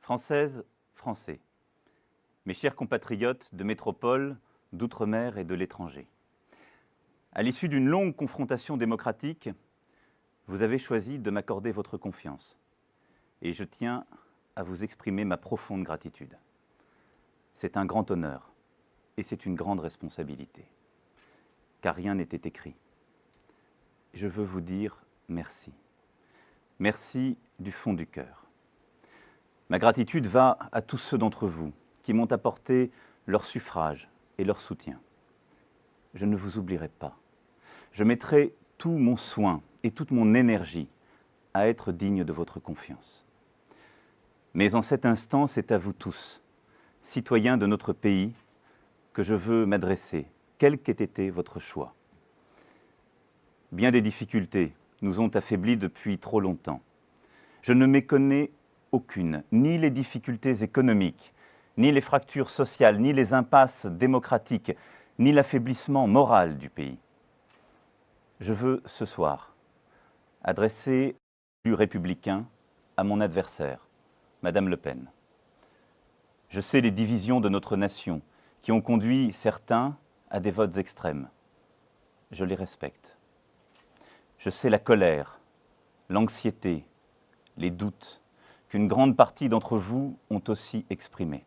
Françaises, Français, mes chers compatriotes de métropole, d'outre-mer et de l'étranger. À l'issue d'une longue confrontation démocratique, vous avez choisi de m'accorder votre confiance. Et je tiens à vous exprimer ma profonde gratitude. C'est un grand honneur et c'est une grande responsabilité, car rien n'était écrit. Je veux vous dire merci. Merci du fond du cœur. Ma gratitude va à tous ceux d'entre vous qui m'ont apporté leur suffrage et leur soutien. Je ne vous oublierai pas. Je mettrai tout mon soin et toute mon énergie à être digne de votre confiance. Mais en cet instant, c'est à vous tous, citoyens de notre pays, que je veux m'adresser, quel qu'ait été votre choix. Bien des difficultés nous ont affaiblis depuis trop longtemps. Je ne méconnais aucune, ni les difficultés économiques, ni les fractures sociales, ni les impasses démocratiques, ni l'affaiblissement moral du pays. Je veux ce soir adresser le républicain à mon adversaire, Madame Le Pen. Je sais les divisions de notre nation qui ont conduit certains à des votes extrêmes. Je les respecte. Je sais la colère, l'anxiété, les doutes qu'une grande partie d'entre vous ont aussi exprimés.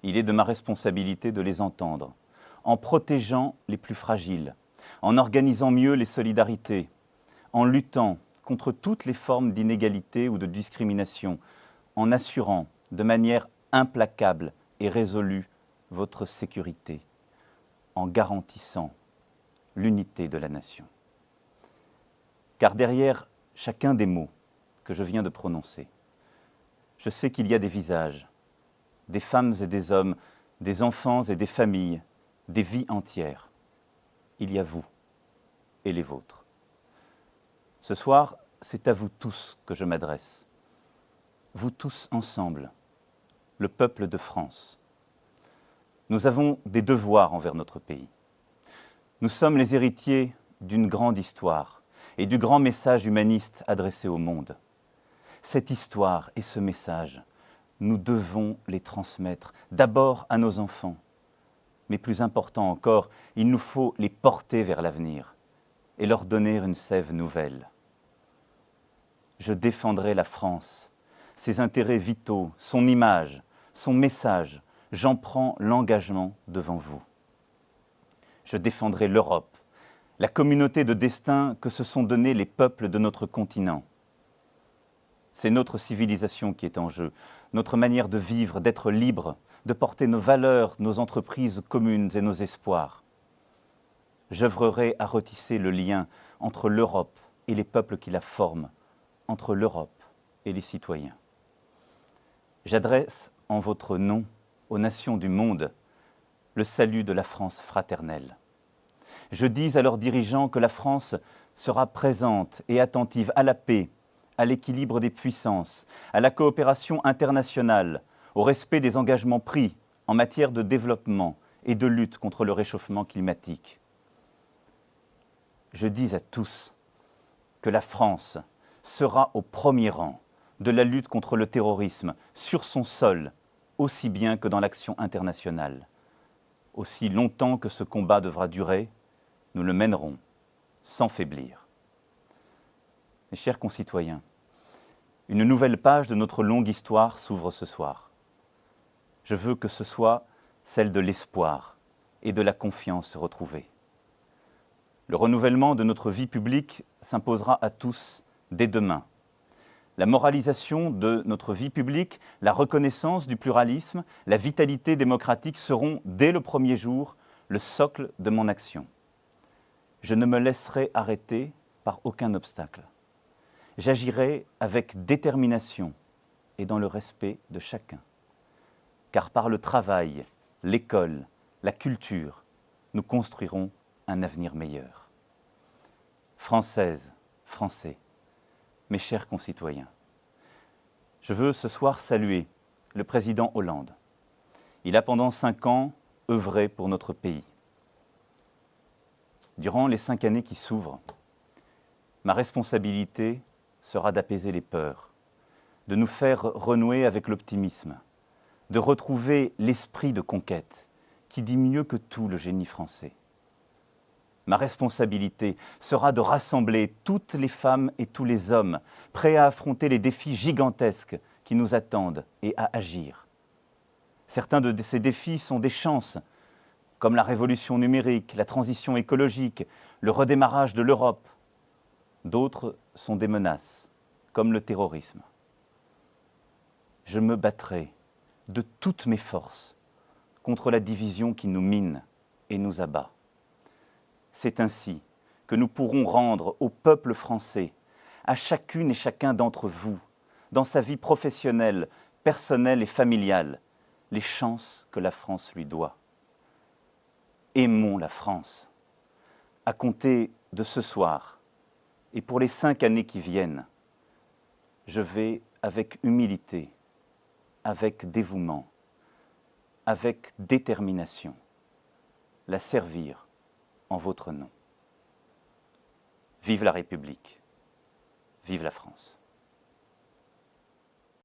Il est de ma responsabilité de les entendre, en protégeant les plus fragiles, en organisant mieux les solidarités, en luttant contre toutes les formes d'inégalité ou de discrimination, en assurant de manière implacable et résolue votre sécurité, en garantissant l'unité de la nation. Car derrière chacun des mots que je viens de prononcer, je sais qu'il y a des visages, des femmes et des hommes, des enfants et des familles, des vies entières. Il y a vous et les vôtres. Ce soir, c'est à vous tous que je m'adresse. Vous tous ensemble, le peuple de France. Nous avons des devoirs envers notre pays. Nous sommes les héritiers d'une grande histoire et du grand message humaniste adressé au monde. Cette histoire et ce message, nous devons les transmettre d'abord à nos enfants. Mais plus important encore, il nous faut les porter vers l'avenir et leur donner une sève nouvelle. Je défendrai la France, ses intérêts vitaux, son image, son message. J'en prends l'engagement devant vous. Je défendrai l'Europe, la communauté de destin que se sont donnés les peuples de notre continent. C'est notre civilisation qui est en jeu, notre manière de vivre, d'être libre, de porter nos valeurs, nos entreprises communes et nos espoirs. J'œuvrerai à retisser le lien entre l'Europe et les peuples qui la forment, entre l'Europe et les citoyens. J'adresse en votre nom aux nations du monde le salut de la France fraternelle. Je dis à leurs dirigeants que la France sera présente et attentive à la paix, à l'équilibre des puissances, à la coopération internationale, au respect des engagements pris en matière de développement et de lutte contre le réchauffement climatique. Je dis à tous que la France sera au premier rang de la lutte contre le terrorisme sur son sol, aussi bien que dans l'action internationale. Aussi longtemps que ce combat devra durer, nous le mènerons sans faiblir. Mes chers concitoyens, une nouvelle page de notre longue histoire s'ouvre ce soir. Je veux que ce soit celle de l'espoir et de la confiance retrouvée. Le renouvellement de notre vie publique s'imposera à tous dès demain. La moralisation de notre vie publique, la reconnaissance du pluralisme, la vitalité démocratique seront, dès le premier jour, le socle de mon action. Je ne me laisserai arrêter par aucun obstacle. J'agirai avec détermination et dans le respect de chacun. Car par le travail, l'école, la culture, nous construirons un avenir meilleur. Françaises, Français, mes chers concitoyens, je veux ce soir saluer le président Hollande. Il a pendant 5 ans œuvré pour notre pays. Durant les 5 années qui s'ouvrent, ma responsabilité sera d'apaiser les peurs, de nous faire renouer avec l'optimisme, de retrouver l'esprit de conquête qui dit mieux que tout le génie français. Ma responsabilité sera de rassembler toutes les femmes et tous les hommes prêts à affronter les défis gigantesques qui nous attendent et à agir. Certains de ces défis sont des chances, comme la révolution numérique, la transition écologique, le redémarrage de l'Europe. D'autres sont des menaces, comme le terrorisme. Je me battrai de toutes mes forces contre la division qui nous mine et nous abat. C'est ainsi que nous pourrons rendre au peuple français, à chacune et chacun d'entre vous, dans sa vie professionnelle, personnelle et familiale, les chances que la France lui doit. Aimons la France. À compter de ce soir et pour les 5 années qui viennent, je vais avec humilité, avec dévouement, avec détermination, la servir en votre nom. Vive la République, vive la France.